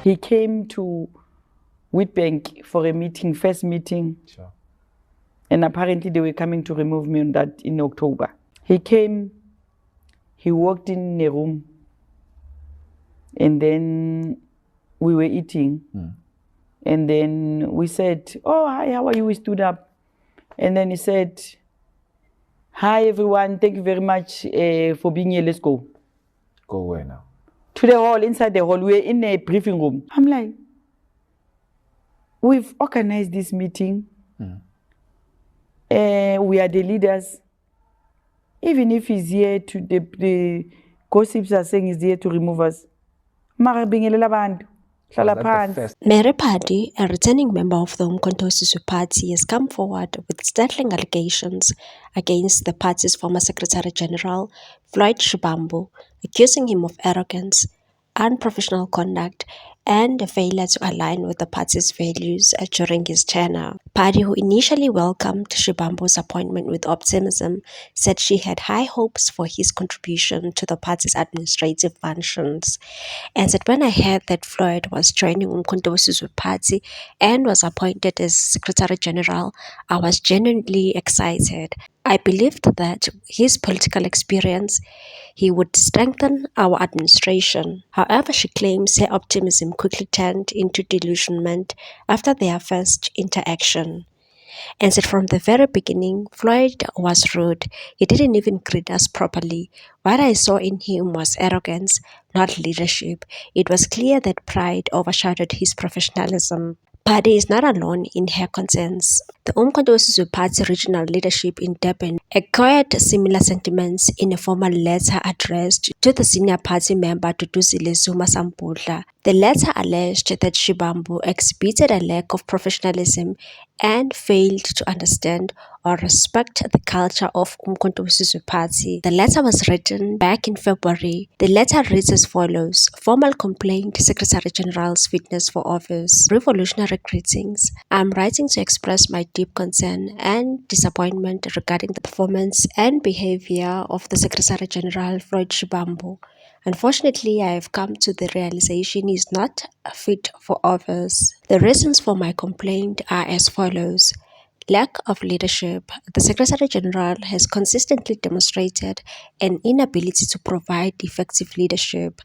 He came to Witbank for a meeting, first meeting. Sure. And apparently they were coming to remove me on that in October. He came, he walked in a room, and then we were eating. And then we said, "Oh, hi, how are you?" We stood up. And then he said, "Hi, everyone. Thank you very much for being here. Let's go." Go where now? To the hall, inside the hall. We're in a briefing room. I'm like, we've organized this meeting. We are the leaders. Even if he's here to, the gossips are saying he's here to remove us. Mara bingelela bantu. Hlala phansi. Mary Padi, a returning member of the Umkhonto weSizwe Party, has come forward with startling allegations against the party's former Secretary General, Floyd Shivambu, accusing him of arrogance, unprofessional conduct, and a failure to align with the party's values during his tenure. Padi, who initially welcomed Shivambu's appointment with optimism, said she had high hopes for his contribution to the party's administrative functions, and said, "When I heard that Floyd was joining Umkhonto weSizwe Party and was appointed as Secretary General, I was genuinely excited. I believed that his political experience, he would strengthen our administration." However, she claims her optimism quickly turned into delusionment after their first interaction, and said from the very beginning, Floyd was rude. He didn't even greet us properly. What I saw in him was arrogance, not leadership. It was clear that pride overshadowed his professionalism. Padi is not alone in her concerns. The Umkhonto weSizwe Party regional leadership in Durban echoed similar sentiments in a formal letter addressed to the senior party member Duduzile Zuma Sampudla. The letter alleged that Shivambu exhibited a lack of professionalism and failed to understand or respect the culture of Umkhonto weSizwe Party. The letter was written back in February. The letter reads as follows: "Formal complaint, Secretary General's fitness for office. Revolutionary greetings. I'm writing to express my deep concern and disappointment regarding the performance and behavior of the Secretary General Floyd Shivambu. Unfortunately, I have come to the realization he is not fit for office. The reasons for my complaint are as follows. Lack of leadership. The Secretary General has consistently demonstrated an inability to provide effective leadership,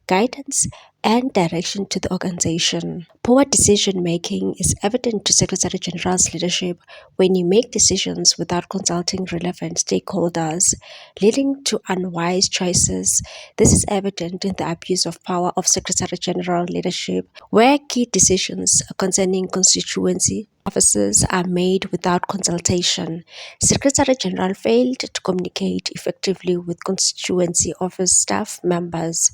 guidance, and direction to the organization. Poor decision-making is evident to Secretary General's leadership when you make decisions without consulting relevant stakeholders, leading to unwise choices. This is evident in the abuse of power of Secretary General leadership, where key decisions concerning constituency offices are made without consultation. Secretary General failed to communicate effectively with constituency office staff members,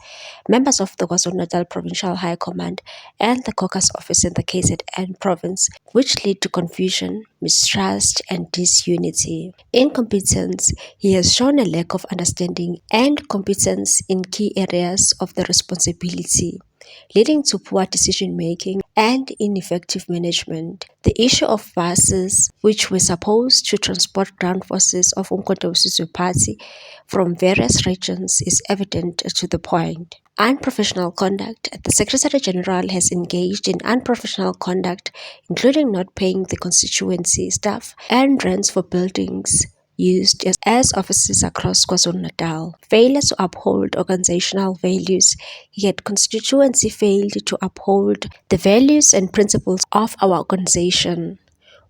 members of the KwaZulu-Natal Provincial High Command, and the caucus office in the KZN province, which led to confusion, mistrust, and disunity. Incompetence. He has shown a lack of understanding and competence in key areas of the responsibility, leading to poor decision-making and ineffective management. The issue of buses, which were supposed to transport ground forces of Umkhonto weSizwe Party from various regions, is evident to the point. Unprofessional conduct. The Secretary General has engaged in unprofessional conduct, including not paying the constituency staff and rents for buildings used as offices across KwaZulu-Natal. Failure to uphold organizational values. He had constituency failed to uphold the values and principles of our organization.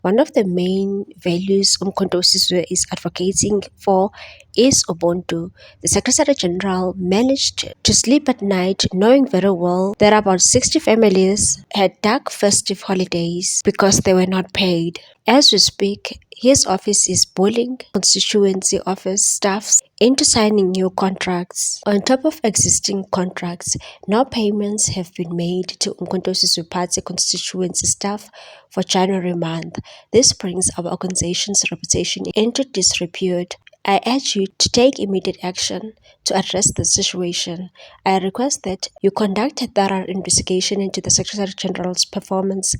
One of the main values Umkhonto weSizwe is advocating for is Ubuntu. The Secretary General managed to sleep at night knowing very well that about 60 families had dark festive holidays because they were not paid. As we speak, his office is bullying constituency office staffs into signing new contracts. On top of existing contracts, no payments have been made to Umkhonto weSizwe Party constituency staff for January month. This brings our organization's reputation into disrepute. I urge you to take immediate action to address the situation. I request that you conduct a thorough investigation into the Secretary General's performance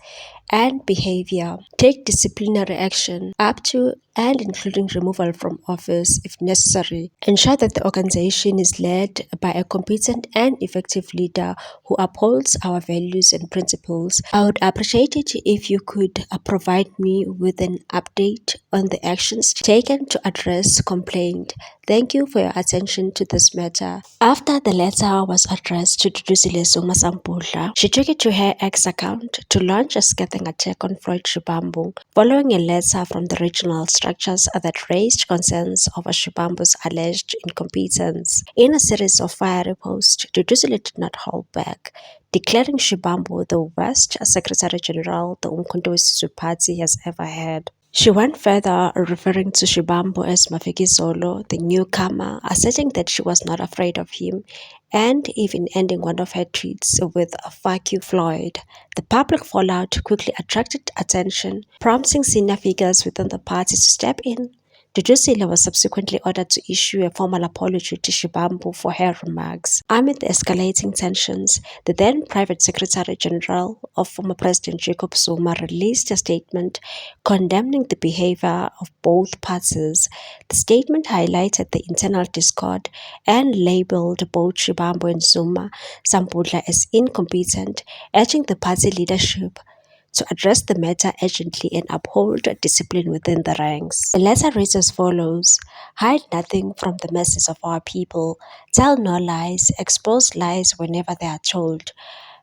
and behavior. Take disciplinary action up to and including removal from office if necessary. Ensure that the organization is led by a competent and effective leader who upholds our values and principles. I would appreciate it if you could provide me with an update on the actions taken to address complaint. Thank you for your attention to this matter. After the letter was addressed to Duduzile Zuma Sampudla, she took it to her ex account to launch a scathing attack on Floyd Shivambu, following a letter from the regional structures that raised concerns over Shivambu's alleged incompetence. In a series of fiery posts, Duduzile did not hold back, declaring Shivambu the worst Secretary General the Umkhonto weSizwe Party has ever had. She went further, referring to Shivambu as Mafikizolo, the newcomer, asserting that she was not afraid of him, and even ending one of her tweets with "Fuck you, Floyd." The public fallout quickly attracted attention, prompting senior figures within the party to step in. Duduzile was subsequently ordered to issue a formal apology to Shivambu for her remarks. Amid the escalating tensions, the then Private Secretary General of former President Jacob Zuma released a statement condemning the behavior of both parties. The statement highlighted the internal discord and labeled both Shivambu and Zuma Sampudla as incompetent, urging the party leadership to address the matter urgently and uphold discipline within the ranks. The letter reads as follows: hide nothing from the masses of our people, tell no lies, expose lies whenever they are told,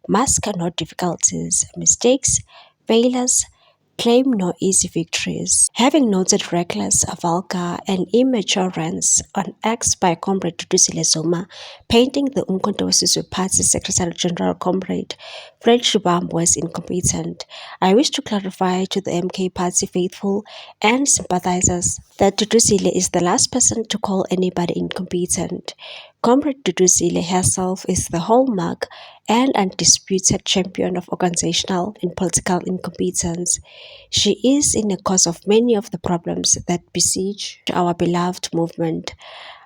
mask no difficulties, mistakes, failures, claim no easy victories. Having noted reckless, vulgar, and immature rants on X by Comrade Duduzile Zuma, painting the Umkhonto weSizwe Party Secretary General Comrade Fred Shivambu as incompetent, I wish to clarify to the MK Party faithful and sympathizers that Duduzile is the last person to call anybody incompetent. Comrade Duduzile herself is the hallmark and undisputed champion of organizational and political incompetence. She is in the cause of many of the problems that besiege our beloved movement.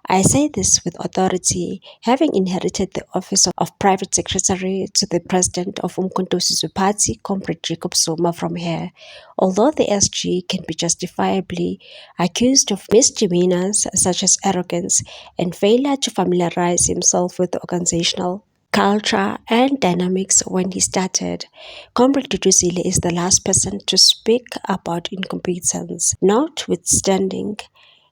I say this with authority, having inherited the office of Private Secretary to the President of Umkhonto weSizwe Party, Comrade Jacob Zuma, from her. Although the SG can be justifiably accused of misdemeanors such as arrogance and failure to familiarize himself with the organizational culture and dynamics when he started, Comrade Duduzile is the last person to speak about incompetence. Notwithstanding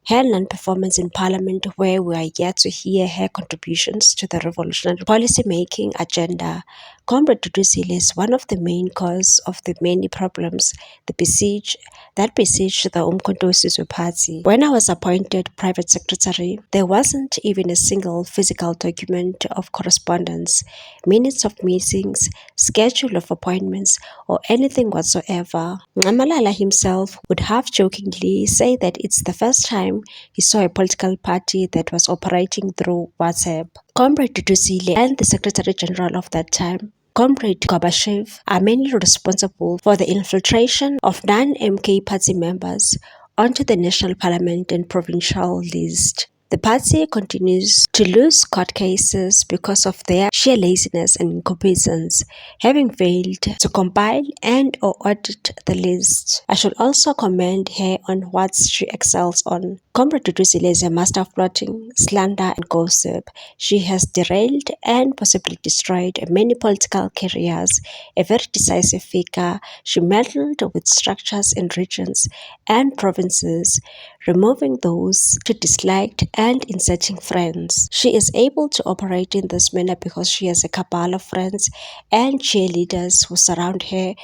her non-performance in Parliament, where we are yet to hear her contributions to the revolutionary policy-making agenda, Comrade Duduzile is one of the main cause of the many problems that besiege the Umkhonto weSizwe Party. When I was appointed Private Secretary, there wasn't even a single physical document of correspondence, minutes of meetings, schedule of appointments, or anything whatsoever. Nxamalala himself would half-jokingly say that it's the first time he saw a political party that was operating through WhatsApp. Comrade Duduzile and the Secretary General of that time, Comrade Gorbachev, are mainly responsible for the infiltration of non-MK party members onto the national parliament and provincial list. The party continues to lose court cases because of their sheer laziness and incompetence, having failed to compile and or audit the list. I should also commend her on what she excels on. Comrade Duduzile is a master of plotting, slander, and gossip. She has derailed and possibly destroyed many political careers. A very decisive figure, she meddled with structures in regions and provinces, removing those she disliked and inserting friends. She is able to operate in this manner because she has a cabal of friends and cheerleaders who surround her,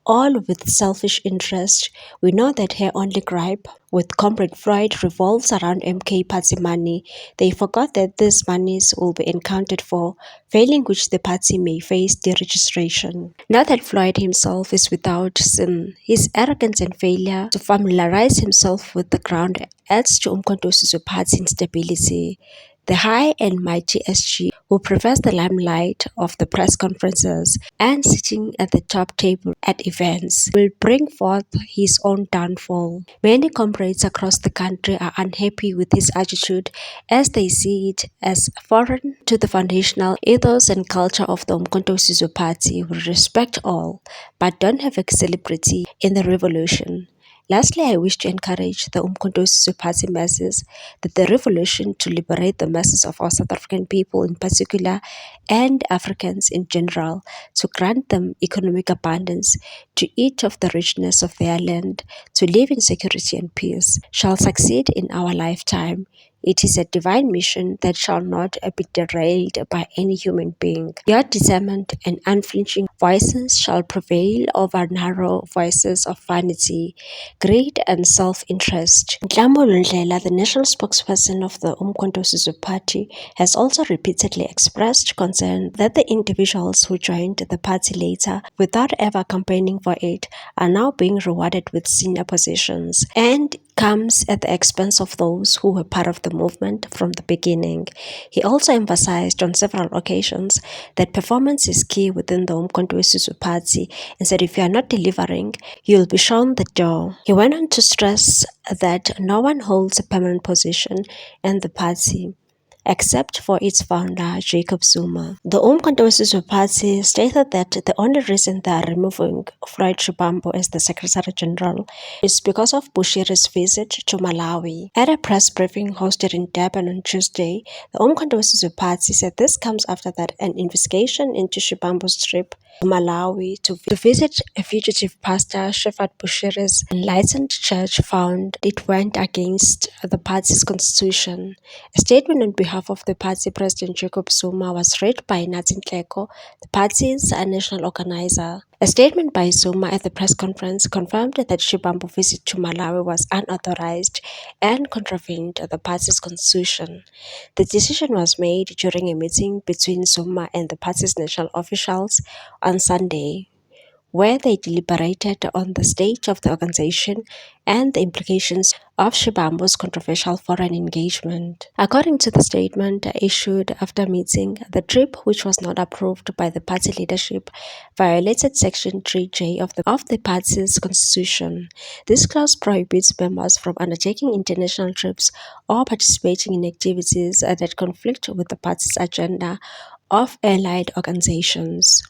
all with selfish interest. We know that her only gripe with Comrade Floyd revolves around MK party money. They forgot that these monies will be accounted for, failing which the party may face deregistration. Now that Floyd himself is without sin, his arrogance and failure to familiarize himself with the ground adds to Umkhonto weSizwe Party instability. The high and mighty SG, who prefers the limelight of the press conferences and sitting at the top table at events, will bring forth his own downfall. Many comrades across the country are unhappy with his attitude, as they see it as foreign to the foundational ethos and culture of the Umkhonto weSizwe Party, who respect all but don't have a celebrity in the revolution. Lastly, I wish to encourage the Umkhonto we Sizwe Party masses that the revolution to liberate the masses of our South African people in particular and Africans in general, to grant them economic abundance, to eat of the richness of their land, to live in security and peace, shall succeed in our lifetime. It is a divine mission that shall not be derailed by any human being. Your determined and unflinching voices shall prevail over narrow voices of vanity, greed and self-interest. Nhlamo Lundlela, the national spokesperson of the Umkhonto we Sizwe Party, has also repeatedly expressed concern that the individuals who joined the party later without ever campaigning for it are now being rewarded with senior positions, and comes at the expense of those who were part of the movement from the beginning. He also emphasized on several occasions that performance is key within the Umkhonto we Sizwe Party, and said if you are not delivering, you will be shown the door. He went on to stress that no one holds a permanent position in the party except for its founder, Jacob Zuma. The Umkhonto we Sizwe Party stated that the only reason they are removing Floyd Shivambu as the Secretary General is because of Bushiri's visit to Malawi. At a press briefing hosted in Durban on Tuesday, the Umkhonto we Sizwe Party said this comes after that an investigation into Shivambu's trip to Malawi to visit a fugitive pastor, Shepherd Bushiri's Enlightened Church, found it went against the party's constitution. A statement on behalf of the party president Jacob Zuma was read by Nathi Nhleko, the party's national organizer. A statement by Zuma at the press conference confirmed that Shivambu's visit to Malawi was unauthorized and contravened the party's constitution. The decision was made during a meeting between Zuma and the party's national officials on Sunday, where they deliberated on the state of the organization and the implications of Shivambu's controversial foreign engagement. According to the statement issued after meeting, the trip, which was not approved by the party leadership, violated Section 3J of the party's constitution. This clause prohibits members from undertaking international trips or participating in activities that conflict with the party's agenda of allied organizations.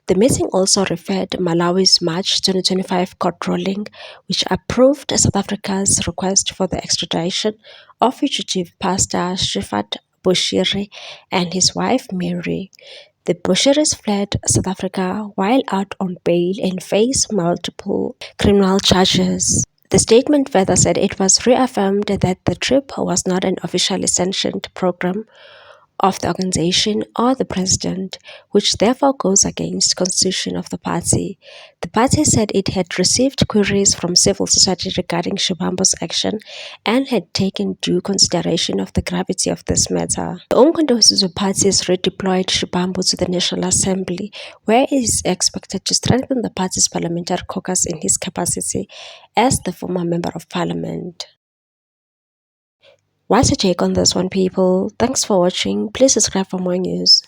The meeting also referred Malawi's March 2025 court ruling, which approved South Africa's request for the extradition of fugitive pastor Shepherd Bushiri and his wife Mary. The Bushiris fled South Africa while out on bail and face multiple criminal charges. The statement further said it was reaffirmed that the trip was not an officially sanctioned program of the organization or the president, which therefore goes against the constitution of the party. The party said it had received queries from civil society regarding Shivambu's action and had taken due consideration of the gravity of this matter. The Umkhonto we Sizwe Party has redeployed Shivambu to the National Assembly, where he is expected to strengthen the party's parliamentary caucus in his capacity as the former member of parliament. What's your take on this one, people? Thanks for watching. Please subscribe for more news.